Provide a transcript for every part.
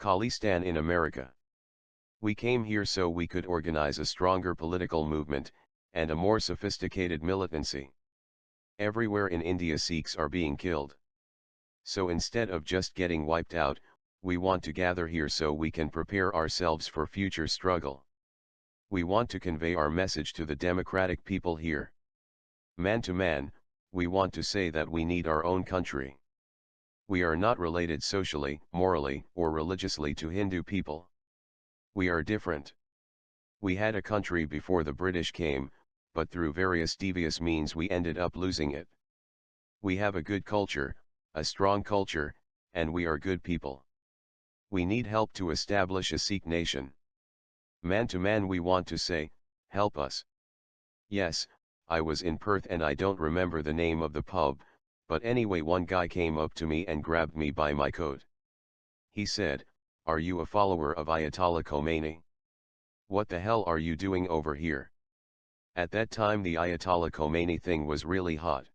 Khalistan in America. We came here so we could organize a stronger political movement, and a more sophisticated militancy. Everywhere in India Sikhs are being killed. So instead of just getting wiped out, we want to gather here so we can prepare ourselves for future struggle. We want to convey our message to the democratic people here. Man to man, we want to say that we need our own country. We are not related socially, morally, or religiously to Hindu people. We are different. We had a country before the British came, but through various devious means we ended up losing it. We have a good culture, a strong culture, and we are good people. We need help to establish a Sikh nation. Man to man we want to say, help us. Yes, I was in Perth and I don't remember the name of the pub, but anyway one guy came up to me and grabbed me by my coat. He said, "Are you a follower of Ayatollah Khomeini? What the hell are you doing over here?" At that time the Ayatollah Khomeini thing was really hot.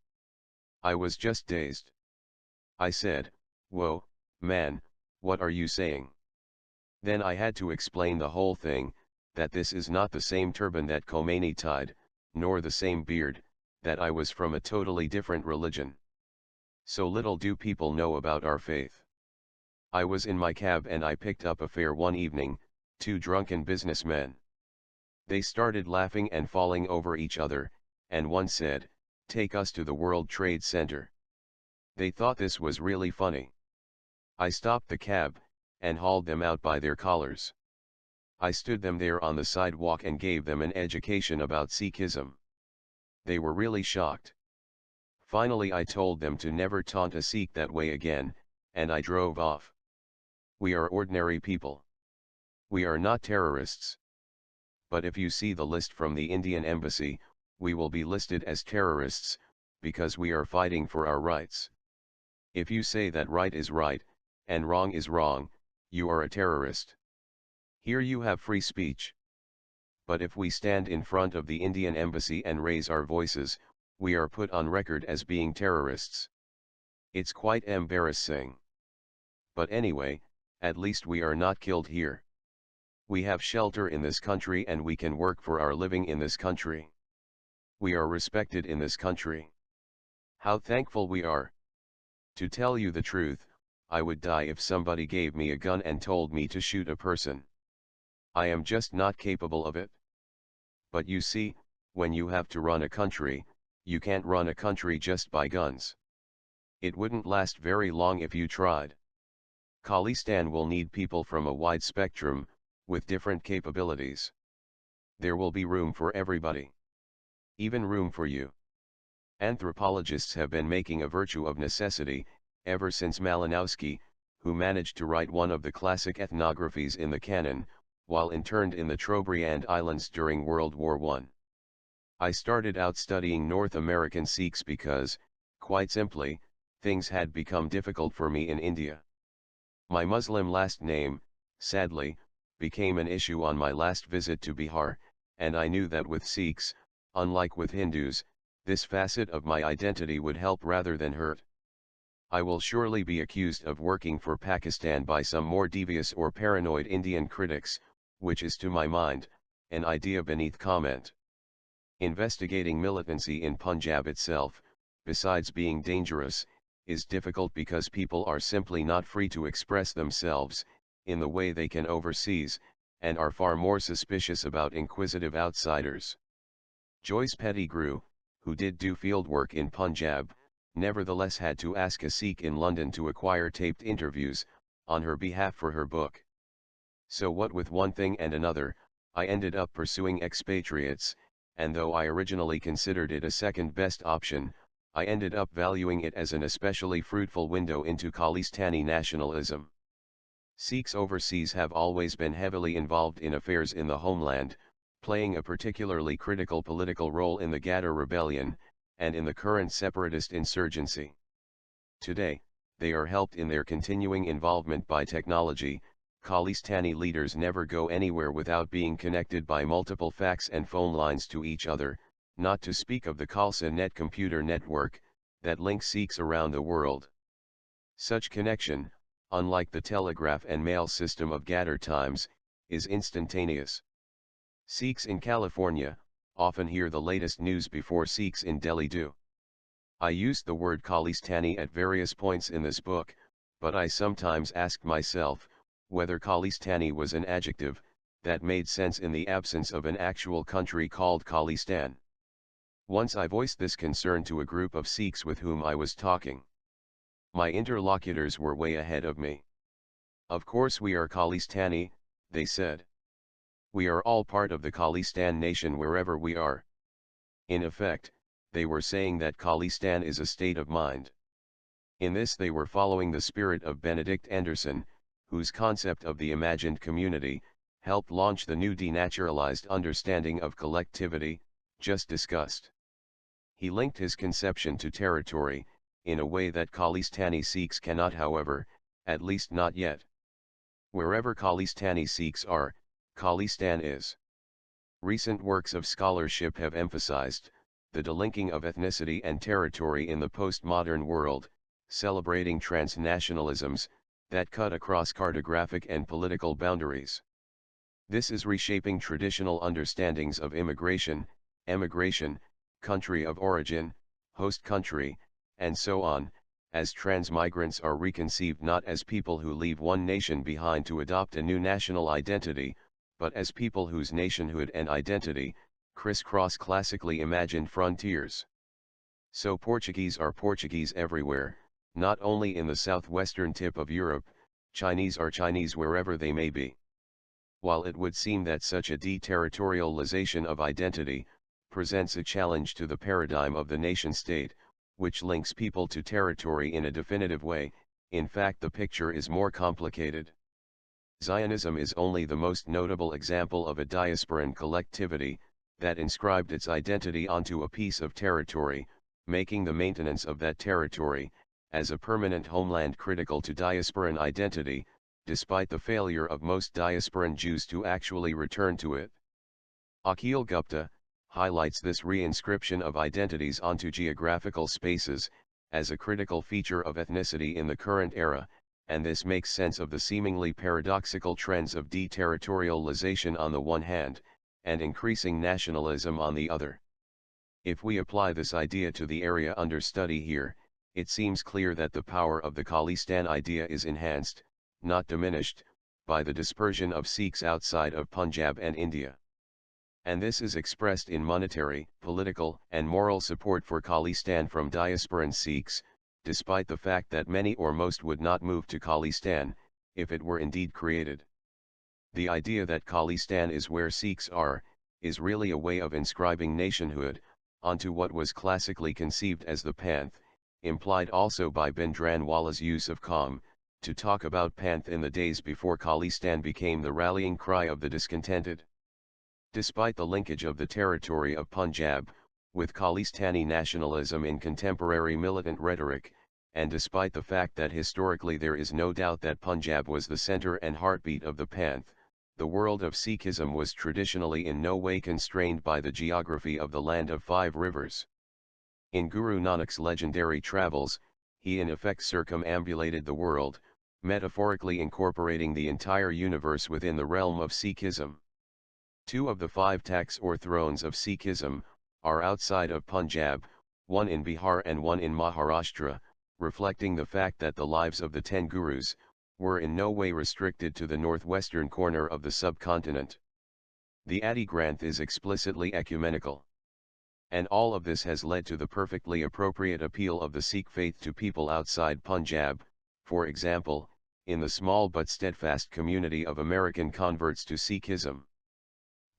I was just dazed. I said, "Whoa, man, what are you saying?" Then I had to explain the whole thing, that this is not the same turban that Khomeini tied, nor the same beard, that I was from a totally different religion. So little do people know about our faith. I was in my cab and I picked up a fare one evening, two drunken businessmen. They started laughing and falling over each other, and one said, "Take us to the World Trade Center." They thought this was really funny. I stopped the cab, and hauled them out by their collars. I stood them there on the sidewalk and gave them an education about Sikhism. They were really shocked. Finally I told them to never taunt a Sikh that way again, and I drove off. We are ordinary people. We are not terrorists. But if you see the list from the Indian embassy, we will be listed as terrorists, because we are fighting for our rights. If you say that right is right, and wrong is wrong, you are a terrorist. Here you have free speech. But if we stand in front of the Indian embassy and raise our voices, we are put on record as being terrorists. It's quite embarrassing. But anyway, at least we are not killed here. We have shelter in this country and we can work for our living in this country. We are respected in this country. How thankful we are. To tell you the truth, I would die if somebody gave me a gun and told me to shoot a person. I am just not capable of it. But you see, when you have to run a country, you can't run a country just by guns. It wouldn't last very long if you tried. Khalistan will need people from a wide spectrum, with different capabilities. There will be room for everybody. Even room for you. Anthropologists have been making a virtue of necessity, ever since Malinowski, who managed to write one of the classic ethnographies in the canon, while interned in the Trobriand Islands during World War I. I started out studying North American Sikhs because, quite simply, things had become difficult for me in India. My Muslim last name, sadly, became an issue on my last visit to Bihar, and I knew that with Sikhs, unlike with Hindus, this facet of my identity would help rather than hurt. I will surely be accused of working for Pakistan by some more devious or paranoid Indian critics, which is to my mind, an idea beneath comment. Investigating militancy in Punjab itself, besides being dangerous, is difficult because people are simply not free to express themselves, in the way they can overseas, and are far more suspicious about inquisitive outsiders. Joyce Pettigrew, who did do fieldwork in Punjab, nevertheless had to ask a Sikh in London to acquire taped interviews, on her behalf for her book. So what with one thing and another, I ended up pursuing expatriates, and though I originally considered it a second best option, I ended up valuing it as an especially fruitful window into Khalistani nationalism. Sikhs overseas have always been heavily involved in affairs in the homeland, playing a particularly critical political role in the Ghnere rebellion, and in the current separatist insurgency. Today, they are helped in their continuing involvement by technology. Khalistani leaders never go anywhere without being connected by multiple fax and phone lines to each other, not to speak of the Khalsa Net computer network, that links Sikhs around the world. Such connection, unlike the telegraph and mail system of Ghattar times, is instantaneous. Sikhs in California often hear the latest news before Sikhs in Delhi do. I used the word Khalistani at various points in this book, but I sometimes asked myself whether Khalistani was an adjective that made sense in the absence of an actual country called Khalistan. Once I voiced this concern to a group of Sikhs with whom I was talking. My interlocutors were way ahead of me. Of course we are Khalistani, they said. We are all part of the Khalistan nation wherever we are. In effect, they were saying that Khalistan is a state of mind. In this they were following the spirit of Benedict Anderson, whose concept of the imagined community helped launch the new denaturalized understanding of collectivity, just discussed. He linked his conception to territory, in a way that Khalistani Sikhs cannot, however, at least not yet. Wherever Khalistani Sikhs are, Khalistan is. Recent works of scholarship have emphasized the delinking of ethnicity and territory in the postmodern world, celebrating transnationalisms that cut across cartographic and political boundaries. This is reshaping traditional understandings of immigration, emigration, country of origin, host country, and so on, as transmigrants are reconceived not as people who leave one nation behind to adopt a new national identity, but as people whose nationhood and identity crisscross classically imagined frontiers. So Portuguese are Portuguese everywhere, not only in the southwestern tip of Europe. Chinese are Chinese wherever they may be. While it would seem that such a deterritorialization of identity presents a challenge to the paradigm of the nation-state, which links people to territory in a definitive way, in fact the picture is more complicated. Zionism is only the most notable example of a diasporan collectivity that inscribed its identity onto a piece of territory, making the maintenance of that territory as a permanent homeland critical to diasporan identity, despite the failure of most diasporan Jews to actually return to it. Akhil Gupta highlights this reinscription of identities onto geographical spaces as a critical feature of ethnicity in the current era, and this makes sense of the seemingly paradoxical trends of deterritorialization on the one hand, and increasing nationalism on the other. If we apply this idea to the area under study here, it seems clear that the power of the Khalistan idea is enhanced, not diminished, by the dispersion of Sikhs outside of Punjab and India. And this is expressed in monetary, political, and moral support for Khalistan from diasporan Sikhs, despite the fact that many or most would not move to Khalistan, if it were indeed created. The idea that Khalistan is where Sikhs are, is really a way of inscribing nationhood onto what was classically conceived as the Panth, implied also by Bhindranwala's use of Kham, to talk about Panth in the days before Khalistan became the rallying cry of the discontented. Despite the linkage of the territory of Punjab with Khalistani nationalism in contemporary militant rhetoric, and despite the fact that historically there is no doubt that Punjab was the center and heartbeat of the Panth, the world of Sikhism was traditionally in no way constrained by the geography of the land of five rivers. In Guru Nanak's legendary travels, he in effect circumambulated the world, metaphorically incorporating the entire universe within the realm of Sikhism. Two of the five takhts or thrones of Sikhism are outside of Punjab, one in Bihar and one in Maharashtra, reflecting the fact that the lives of the 10 gurus were in no way restricted to the northwestern corner of the subcontinent. The Adi Granth is explicitly ecumenical. And all of this has led to the perfectly appropriate appeal of the Sikh faith to people outside Punjab, for example, in the small but steadfast community of American converts to Sikhism.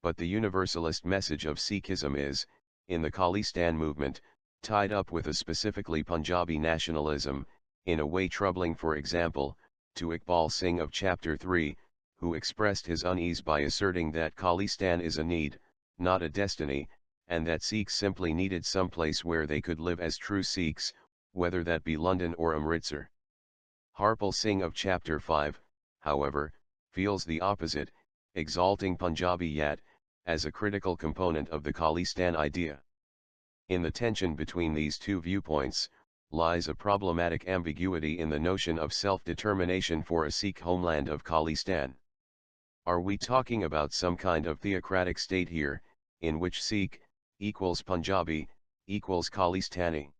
But the universalist message of Sikhism is, in the Khalistan movement, tied up with a specifically Punjabi nationalism, in a way troubling for example, to Iqbal Singh of Chapter 3, who expressed his unease by asserting that Khalistan is a need, not a destiny, and that Sikhs simply needed some place where they could live as true Sikhs, whether that be London or Amritsar. Harpal Singh of Chapter 5, however, feels the opposite, exalting Punjabiyat as a critical component of the Khalistan idea. In the tension between these two viewpoints, lies a problematic ambiguity in the notion of self-determination for a Sikh homeland of Khalistan. Are we talking about some kind of theocratic state here, in which Sikh equals Punjabi equals Khalistani?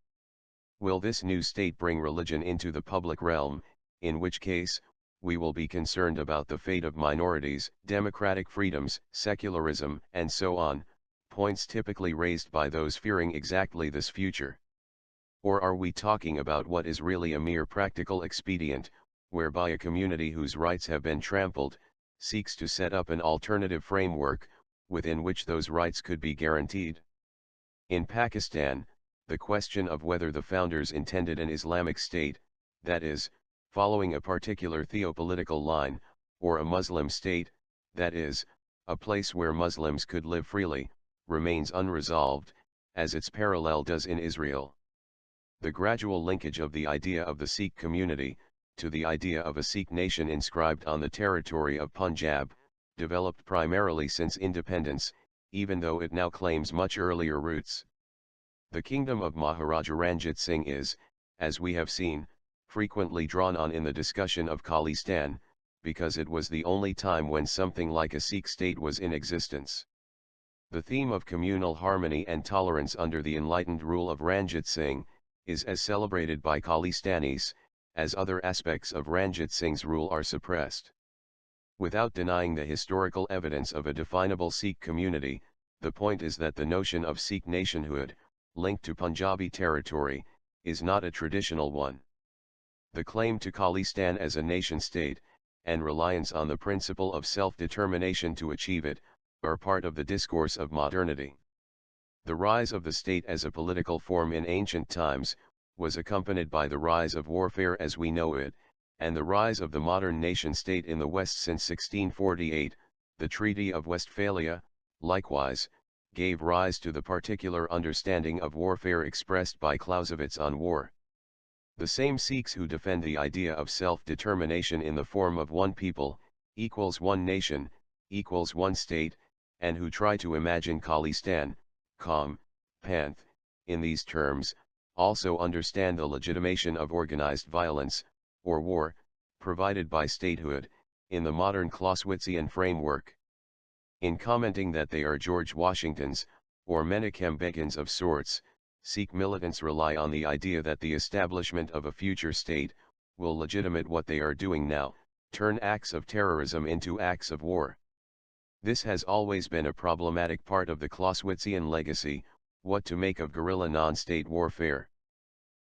Will this new state bring religion into the public realm, in which case, we will be concerned about the fate of minorities, democratic freedoms, secularism, and so on, points typically raised by those fearing exactly this future? Or are we talking about what is really a mere practical expedient, whereby a community whose rights have been trampled, seeks to set up an alternative framework, within which those rights could be guaranteed? In Pakistan, the question of whether the founders intended an Islamic state, that is, following a particular theopolitical line, or a Muslim state, that is, a place where Muslims could live freely, remains unresolved, as its parallel does in Israel. The gradual linkage of the idea of the Sikh community, to the idea of a Sikh nation inscribed on the territory of Punjab, developed primarily since independence, even though it now claims much earlier roots. The kingdom of Maharaja Ranjit Singh is, as we have seen, frequently drawn on in the discussion of Khalistan, because it was the only time when something like a Sikh state was in existence. The theme of communal harmony and tolerance under the enlightened rule of Ranjit Singh, is as celebrated by Khalistanis, as other aspects of Ranjit Singh's rule are suppressed. Without denying the historical evidence of a definable Sikh community, the point is that the notion of Sikh nationhood, linked to Punjabi territory, is not a traditional one. The claim to Khalistan as a nation-state, and reliance on the principle of self-determination to achieve it, are part of the discourse of modernity. The rise of the state as a political form in ancient times, was accompanied by the rise of warfare as we know it, and the rise of the modern nation-state in the West since 1648, the Treaty of Westphalia, likewise, gave rise to the particular understanding of warfare expressed by Clausewitz on war. The same Sikhs who defend the idea of self-determination in the form of one people, equals one nation, equals one state, and who try to imagine Khalistan, Panth, in these terms, also understand the legitimation of organized violence, or war, provided by statehood, in the modern Clausewitzian framework. In commenting that they are George Washingtons, or Menachem Begins of sorts, Sikh militants rely on the idea that the establishment of a future state, will legitimate what they are doing now, turn acts of terrorism into acts of war. This has always been a problematic part of the Clausewitzian legacy, what to make of guerrilla non-state warfare.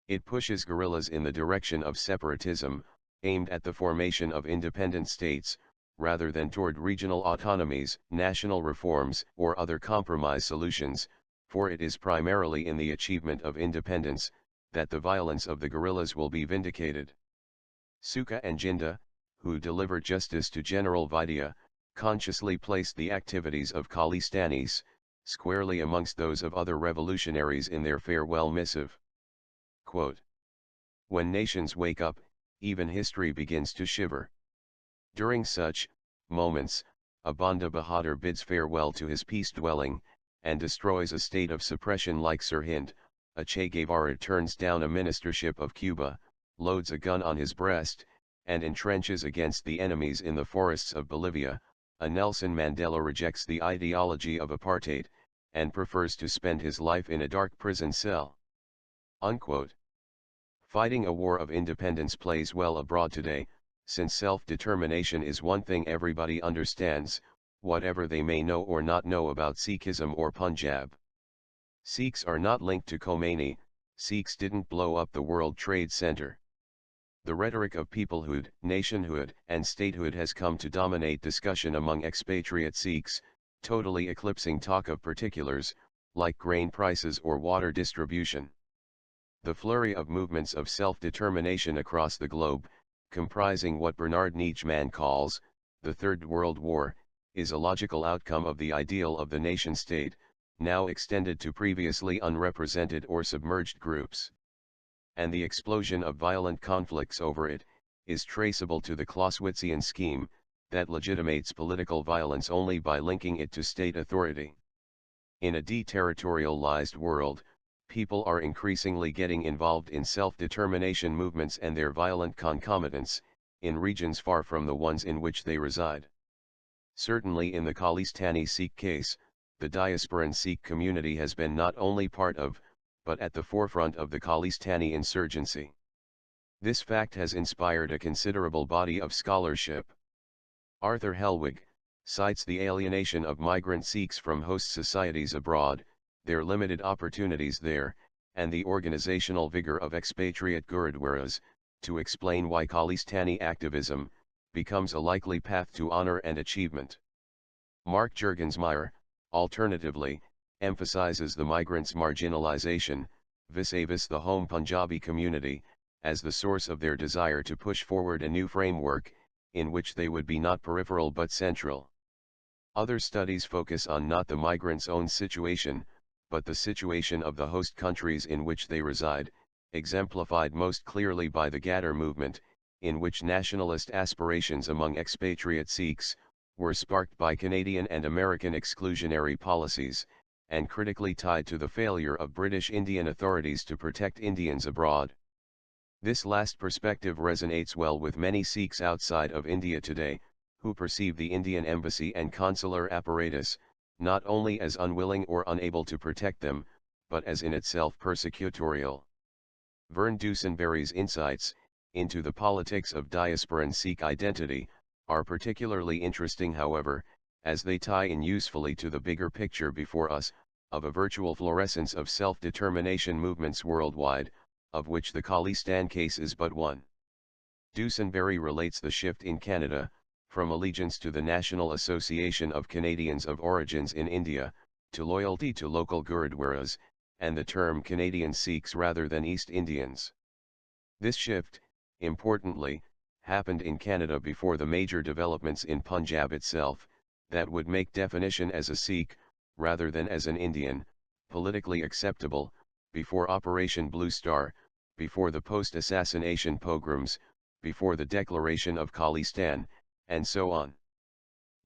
It pushes guerrillas in the direction of separatism, aimed at the formation of independent states, rather than toward regional autonomies, national reforms, or other compromise solutions, for it is primarily in the achievement of independence, that the violence of the guerrillas will be vindicated. Sukha and Jinda, who delivered justice to General Vidya, consciously placed the activities of Khalistanis, squarely amongst those of other revolutionaries in their farewell missive. Quote, "When nations wake up, even history begins to shiver. During such moments, a Banda Bahadur bids farewell to his peace-dwelling, and destroys a state of suppression like Sirhind, a Che Guevara turns down a ministership of Cuba, loads a gun on his breast, and entrenches against the enemies in the forests of Bolivia, a Nelson Mandela rejects the ideology of apartheid, and prefers to spend his life in a dark prison cell." Unquote. Fighting a war of independence plays well abroad today, since self-determination is one thing everybody understands, whatever they may know or not know about Sikhism or Punjab. Sikhs are not linked to Khomeini, Sikhs didn't blow up the World Trade Center. The rhetoric of peoplehood, nationhood, and statehood has come to dominate discussion among expatriate Sikhs, totally eclipsing talk of particulars, like grain prices or water distribution. The flurry of movements of self-determination across the globe, comprising what Bernard Nietzsche calls the Third World War, is a logical outcome of the ideal of the nation-state, now extended to previously unrepresented or submerged groups. And the explosion of violent conflicts over it, is traceable to the Clausewitzian scheme, that legitimates political violence only by linking it to state authority. In a deterritorialized world, people are increasingly getting involved in self-determination movements and their violent concomitants, in regions far from the ones in which they reside. Certainly in the Khalistani Sikh case, the diasporan Sikh community has been not only part of, but at the forefront of the Khalistani insurgency. This fact has inspired a considerable body of scholarship. Arthur Helwig cites the alienation of migrant Sikhs from host societies abroad, their limited opportunities there, and the organizational vigor of expatriate Gurudwaras, to explain why Khalistani activism becomes a likely path to honor and achievement. Mark Juergensmeyer, alternatively, emphasizes the migrants' marginalization, vis-a-vis the home Punjabi community, as the source of their desire to push forward a new framework, in which they would be not peripheral but central. Other studies focus on not the migrants' own situation, but the situation of the host countries in which they reside, exemplified most clearly by the Gnerre movement, in which nationalist aspirations among expatriate Sikhs were sparked by Canadian and American exclusionary policies, and critically tied to the failure of British Indian authorities to protect Indians abroad. This last perspective resonates well with many Sikhs outside of India today, who perceive the Indian embassy and consular apparatus, not only as unwilling or unable to protect them, but as in itself persecutorial. Vern Dusenberry's insights into the politics of diasporan Sikh identity are particularly interesting, however, as they tie in usefully to the bigger picture before us, of a virtual fluorescence of self-determination movements worldwide, of which the Khalistan case is but one. Dusenberry relates the shift in Canada, from allegiance to the National Association of Canadians of Origins in India, to loyalty to local Gurudwaras, and the term Canadian Sikhs rather than East Indians. This shift, importantly, happened in Canada before the major developments in Punjab itself, that would make definition as a Sikh, rather than as an Indian, politically acceptable, before Operation Blue Star, before the post-assassination pogroms, before the declaration of Khalistan, and so on.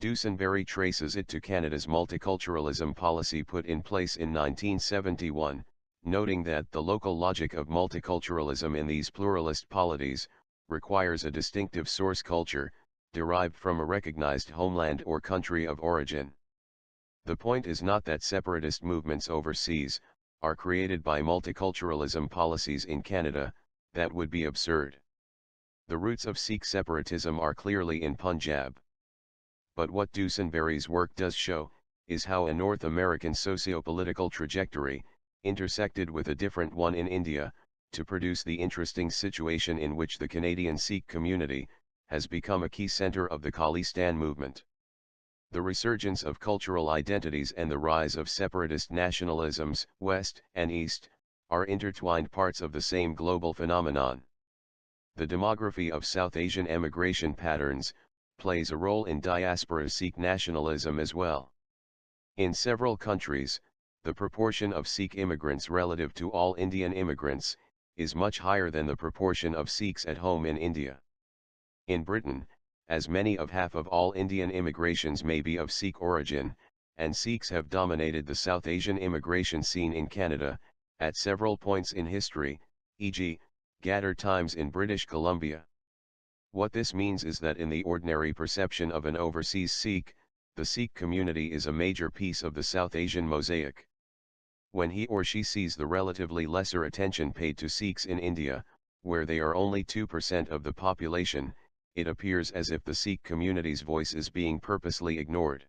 Dusenberry traces it to Canada's multiculturalism policy put in place in 1971, noting that the local logic of multiculturalism in these pluralist polities requires a distinctive source culture, derived from a recognized homeland or country of origin. The point is not that separatist movements overseas are created by multiculturalism policies in Canada, that would be absurd. The roots of Sikh separatism are clearly in Punjab. But what Dusenberry's work does show, is how a North American socio-political trajectory intersected with a different one in India, to produce the interesting situation in which the Canadian Sikh community has become a key center of the Khalistan movement. The resurgence of cultural identities and the rise of separatist nationalisms, West and East, are intertwined parts of the same global phenomenon. The demography of South Asian emigration patterns plays a role in diaspora Sikh nationalism as well. In several countries, the proportion of Sikh immigrants relative to all Indian immigrants is much higher than the proportion of Sikhs at home in India. In Britain, as many of half of all Indian immigrations may be of Sikh origin, and Sikhs have dominated the South Asian immigration scene in Canada, at several points in history, e.g., Gnerre times in British Columbia. What this means is that in the ordinary perception of an overseas Sikh, the Sikh community is a major piece of the South Asian mosaic. When he or she sees the relatively lesser attention paid to Sikhs in India, where they are only 2% of the population, it appears as if the Sikh community's voice is being purposely ignored.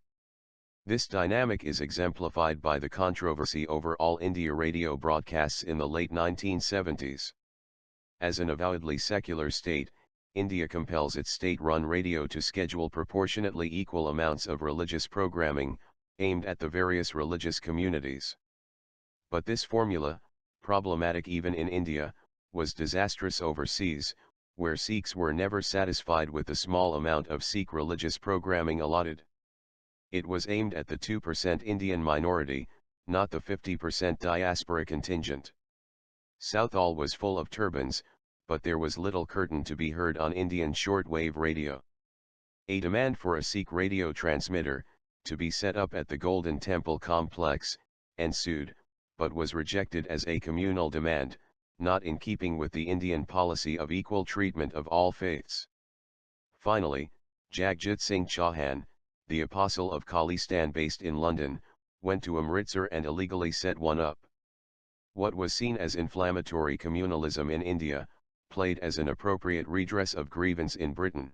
This dynamic is exemplified by the controversy over All India radio broadcasts in the late 1970s. As an avowedly secular state, India compels its state-run radio to schedule proportionately equal amounts of religious programming, aimed at the various religious communities. But this formula, problematic even in India, was disastrous overseas, where Sikhs were never satisfied with the small amount of Sikh religious programming allotted. It was aimed at the 2% Indian minority, not the 50% diaspora contingent. Southall was full of turbans, but there was little curtain to be heard on Indian shortwave radio. A demand for a Sikh radio transmitter, to be set up at the Golden Temple complex, ensued, but was rejected as a communal demand, not in keeping with the Indian policy of equal treatment of all faiths. Finally, Jagjit Singh Chauhan, the apostle of Khalistan based in London, went to Amritsar and illegally set one up. What was seen as inflammatory communalism in India, played as an appropriate redress of grievance in Britain.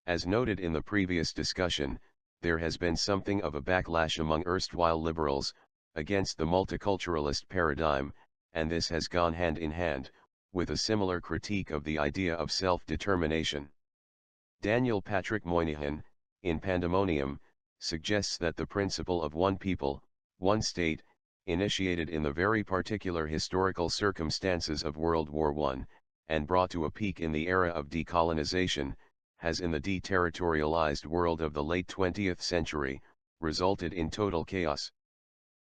As noted in the previous discussion, there has been something of a backlash among erstwhile liberals, against the multiculturalist paradigm, and this has gone hand in hand, with a similar critique of the idea of self-determination. Daniel Patrick Moynihan, in Pandemonium, suggests that the principle of one people, one state, initiated in the very particular historical circumstances of World War I, and brought to a peak in the era of decolonization, has in the deterritorialized world of the late 20th century, resulted in total chaos.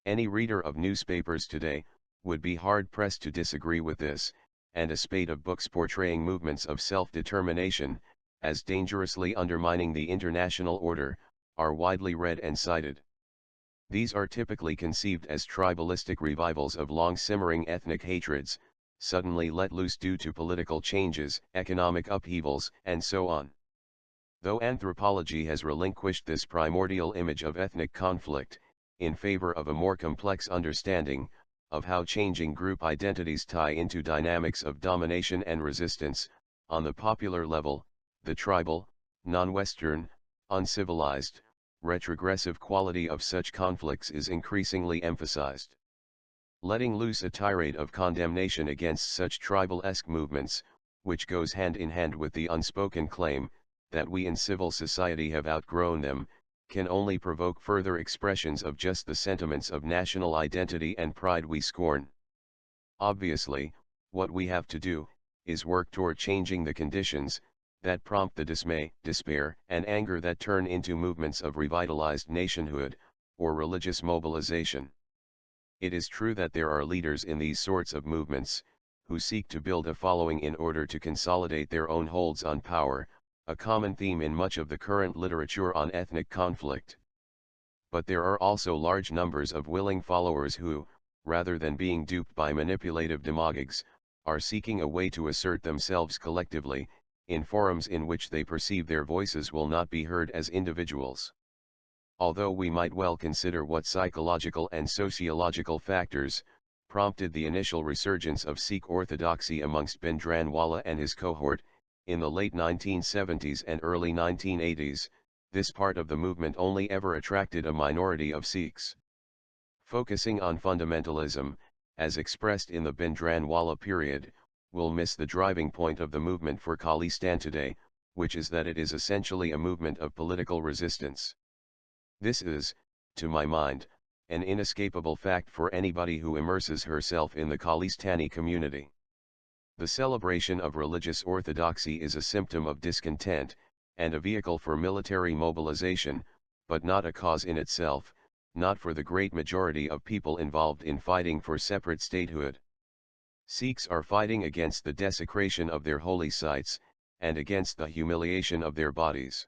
Any reader of newspapers today would be hard-pressed to disagree with this, and a spate of books portraying movements of self-determination, as dangerously undermining the international order, are widely read and cited. These are typically conceived as tribalistic revivals of long-simmering ethnic hatreds, suddenly let loose due to political changes, economic upheavals, and so on. Though anthropology has relinquished this primordial image of ethnic conflict, in favor of a more complex understanding, of how changing group identities tie into dynamics of domination and resistance, on the popular level, the tribal, non-Western, uncivilized, retrogressive quality of such conflicts is increasingly emphasized. Letting loose a tirade of condemnation against such tribal-esque movements, which goes hand in hand with the unspoken claim, that we in civil society have outgrown them, can only provoke further expressions of just the sentiments of national identity and pride we scorn. Obviously, what we have to do, is work toward changing the conditions, that prompt the dismay, despair, and anger that turn into movements of revitalized nationhood, or religious mobilization. It is true that there are leaders in these sorts of movements, who seek to build a following in order to consolidate their own holds on power, a common theme in much of the current literature on ethnic conflict. But there are also large numbers of willing followers who, rather than being duped by manipulative demagogues, are seeking a way to assert themselves collectively, in forums in which they perceive their voices will not be heard as individuals. Although we might well consider what psychological and sociological factors prompted the initial resurgence of Sikh orthodoxy amongst Bhindranwala and his cohort, in the late 1970s and early 1980s, this part of the movement only ever attracted a minority of Sikhs. Focusing on fundamentalism, as expressed in the Bhindranwala period, will miss the driving point of the movement for Khalistan today, which is that it is essentially a movement of political resistance. This is, to my mind, an inescapable fact for anybody who immerses herself in the Khalistani community. The celebration of religious orthodoxy is a symptom of discontent, and a vehicle for military mobilization, but not a cause in itself, not for the great majority of people involved in fighting for separate statehood. Sikhs are fighting against the desecration of their holy sites, and against the humiliation of their bodies.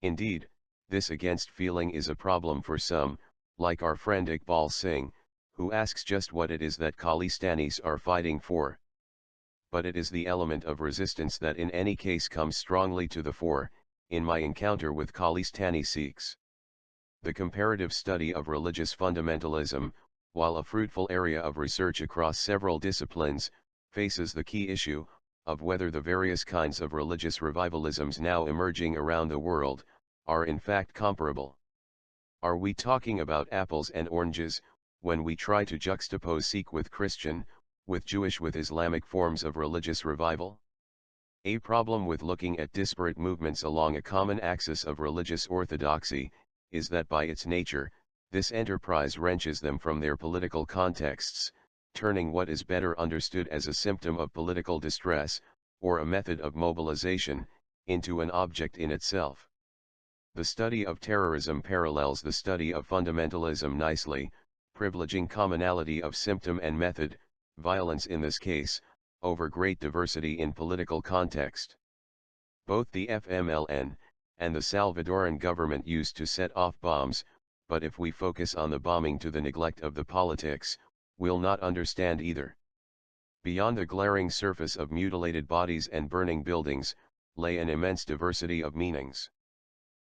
Indeed, this against feeling is a problem for some, like our friend Iqbal Singh, who asks just what it is that Khalistanis are fighting for. But it is the element of resistance that in any case comes strongly to the fore, in my encounter with Khalistani Sikhs. The comparative study of religious fundamentalism, while a fruitful area of research across several disciplines, faces the key issue, of whether the various kinds of religious revivalisms now emerging around the world, are in fact comparable. Are we talking about apples and oranges, when we try to juxtapose Sikh with Christian, with Jewish with Islamic forms of religious revival? A problem with looking at disparate movements along a common axis of religious orthodoxy, is that by its nature, this enterprise wrenches them from their political contexts, turning what is better understood as a symptom of political distress, or a method of mobilization, into an object in itself. The study of terrorism parallels the study of fundamentalism nicely, privileging commonality of symptom and method, violence in this case, over great diversity in political context. Both the FMLN, and the Salvadoran government used to set off bombs, but if we focus on the bombing to the neglect of the politics, will not understand either. Beyond the glaring surface of mutilated bodies and burning buildings, lay an immense diversity of meanings.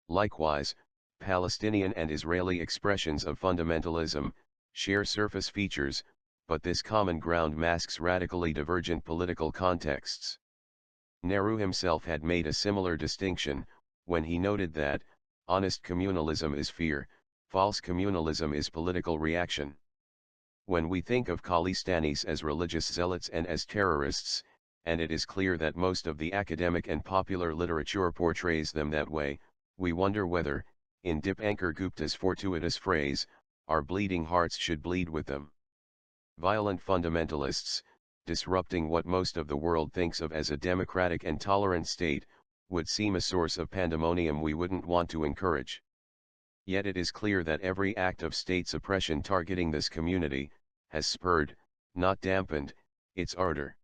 Likewise, Palestinian and Israeli expressions of fundamentalism share surface features, but this common ground masks radically divergent political contexts. Gnerre himself had made a similar distinction, when he noted that, honest communalism is fear, false communalism is political reaction. When we think of Khalistanis as religious zealots and as terrorists, and it is clear that most of the academic and popular literature portrays them that way, we wonder whether, in Dipankar Gupta's fortuitous phrase, our bleeding hearts should bleed with them. Violent fundamentalists, disrupting what most of the world thinks of as a democratic and tolerant state, would seem a source of pandemonium we wouldn't want to encourage. Yet it is clear that every act of state suppression targeting this community, has spurred, not dampened, its ardor.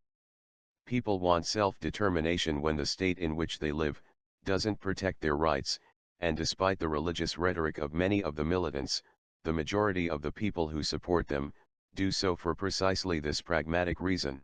People want self-determination when the state in which they live, doesn't protect their rights, and despite the religious rhetoric of many of the militants, the majority of the people who support them, do so for precisely this pragmatic reason.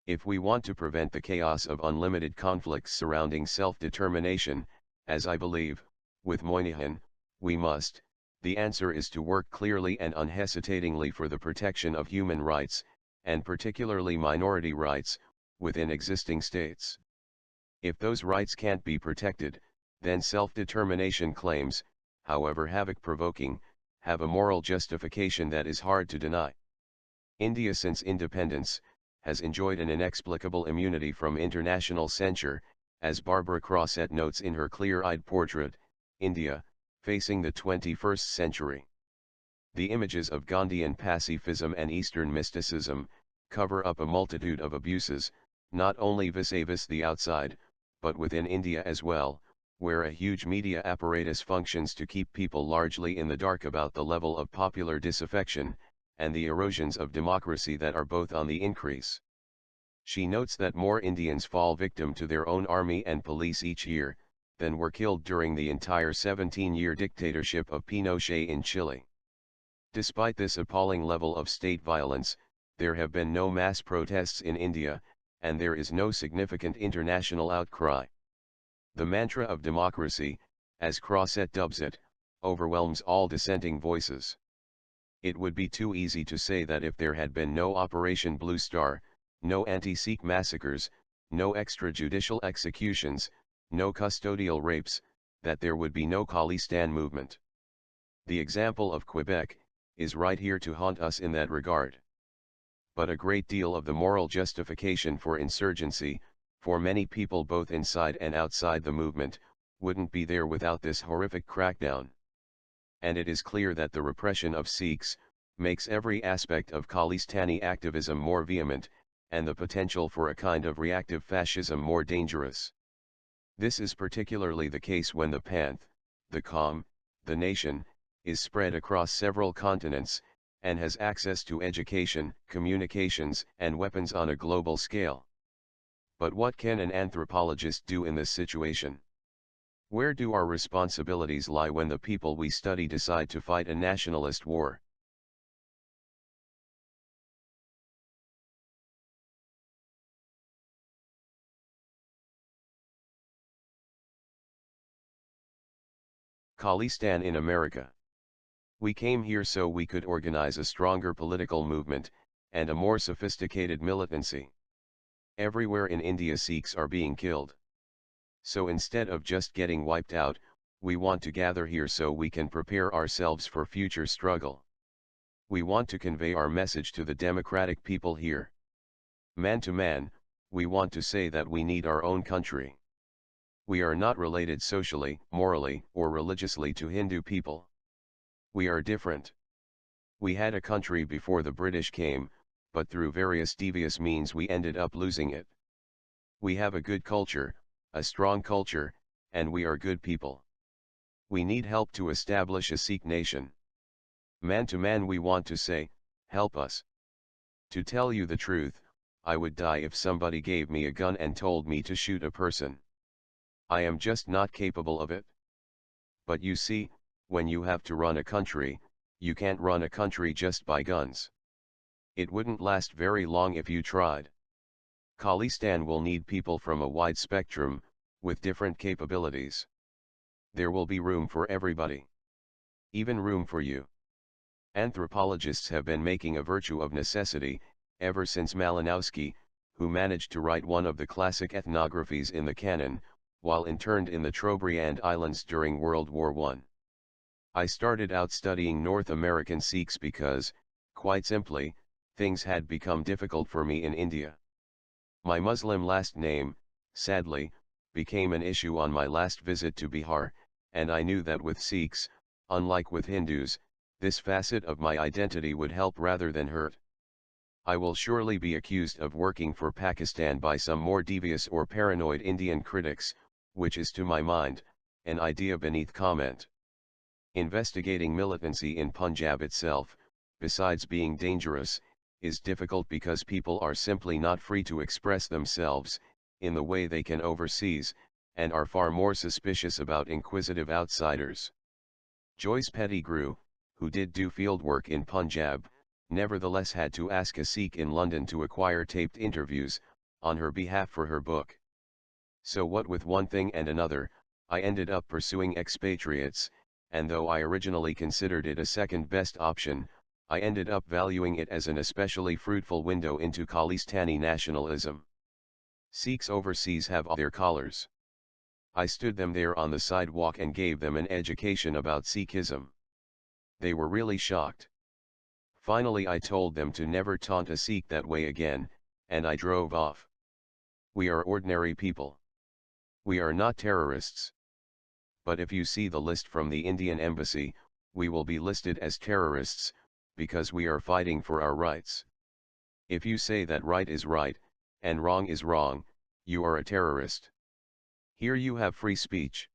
If we want to prevent the chaos of unlimited conflicts surrounding self-determination, as I believe, with Moynihan, we must, the answer is to work clearly and unhesitatingly for the protection of human rights, and particularly minority rights, within existing states. If those rights can't be protected, then self-determination claims, however havoc-provoking, have a moral justification that is hard to deny. India since independence, has enjoyed an inexplicable immunity from international censure, as Barbara Crossett notes in her clear-eyed portrait, India, Facing the 21st Century. The images of Gandhian pacifism and Eastern mysticism, cover up a multitude of abuses, not only vis-a-vis the outside, but within India as well, where a huge media apparatus functions to keep people largely in the dark about the level of popular disaffection, and the erosions of democracy that are both on the increase. She notes that more Indians fall victim to their own army and police each year, than were killed during the entire 17-year dictatorship of Pinochet in Chile. Despite this appalling level of state violence, there have been no mass protests in India, and there is no significant international outcry. The mantra of democracy, as Crossett dubs it, overwhelms all dissenting voices. It would be too easy to say that if there had been no Operation Blue Star, no anti-Sikh massacres, no extrajudicial executions, no custodial rapes, that there would be no Khalistan movement. The example of Quebec is right here to haunt us in that regard. But a great deal of the moral justification for insurgency, for many people both inside and outside the movement, wouldn't be there without this horrific crackdown. And it is clear that the repression of Sikhs makes every aspect of Khalistani activism more vehement, and the potential for a kind of reactive fascism more dangerous. This is particularly the case when the Panth, the Qawm, the nation, is spread across several continents, and has access to education, communications, and weapons on a global scale. But what can an anthropologist do in this situation? Where do our responsibilities lie when the people we study decide to fight a nationalist war? Khalistan in America. We came here so we could organize a stronger political movement, and a more sophisticated militancy. Everywhere in India Sikhs are being killed. So instead of just getting wiped out, we want to gather here so we can prepare ourselves for future struggle. We want to convey our message to the democratic people here. Man to man, we want to say that we need our own country. We are not related socially, morally, or religiously to Hindu people. We are different. We had a country before the British came, but through various devious means we ended up losing it. We have a good culture, a strong culture, and we are good people. We need help to establish a Sikh nation. Man to man we want to say, help us. To tell you the truth, I would die if somebody gave me a gun and told me to shoot a person. I am just not capable of it. But you see, when you have to run a country, you can't run a country just by guns. It wouldn't last very long if you tried. Khalistan will need people from a wide spectrum, with different capabilities. There will be room for everybody. Even room for you. Anthropologists have been making a virtue of necessity, ever since Malinowski, who managed to write one of the classic ethnographies in the canon, while interned in the Trobriand Islands during World War I. I started out studying North American Sikhs because, quite simply, things had become difficult for me in India. My Muslim last name, sadly, became an issue on my last visit to Bihar, and I knew that with Sikhs, unlike with Hindus, this facet of my identity would help rather than hurt. I will surely be accused of working for Pakistan by some more devious or paranoid Indian critics, which is to my mind, an idea beneath comment. Investigating militancy in Punjab itself, besides being dangerous, is difficult because people are simply not free to express themselves, in the way they can overseas, and are far more suspicious about inquisitive outsiders. Joyce Pettigrew, who did do fieldwork in Punjab, nevertheless had to ask a Sikh in London to acquire taped interviews, on her behalf for her book. So what with one thing and another, I ended up pursuing expatriates, and though I originally considered it a second best option, I ended up valuing it as an especially fruitful window into Khalistani nationalism. Sikhs overseas have all their collars. I stood them there on the sidewalk and gave them an education about Sikhism. They were really shocked. Finally I told them to never taunt a Sikh that way again, and I drove off. We are ordinary people. We are not terrorists. But if you see the list from the Indian embassy, we will be listed as terrorists, because we are fighting for our rights. If you say that right is right, and wrong is wrong, you are a terrorist. Here you have free speech.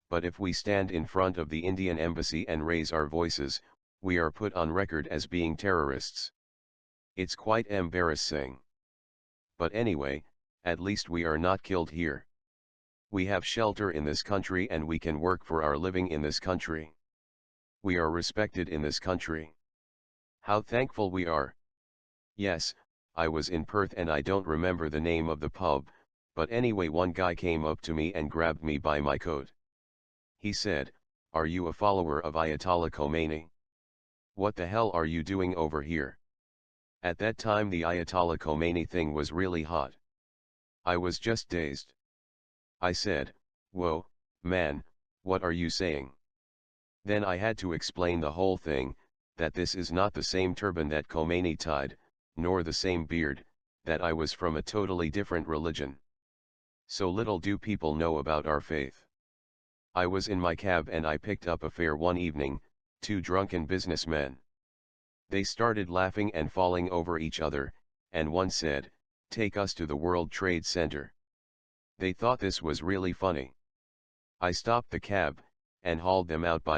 But if we stand in front of the Indian embassy and raise our voices, we are put on record as being terrorists. It's quite embarrassing. But anyway, at least we are not killed here. We have shelter in this country and we can work for our living in this country. We are respected in this country. How thankful we are. Yes, I was in Perth and I don't remember the name of the pub, but anyway one guy came up to me and grabbed me by my coat. He said, "Are you a follower of Ayatollah Khomeini? What the hell are you doing over here?" At that time the Ayatollah Khomeini thing was really hot. I was just dazed. I said, "Whoa, man, what are you saying?" Then I had to explain the whole thing, that this is not the same turban that Khomeini tied, nor the same beard, that I was from a totally different religion. So little do people know about our faith. I was in my cab and I picked up a fare one evening, 2 drunken businessmen. They started laughing and falling over each other, and one said, "Take us to the World Trade Center." They thought this was really funny. I stopped the cab, and hauled them out by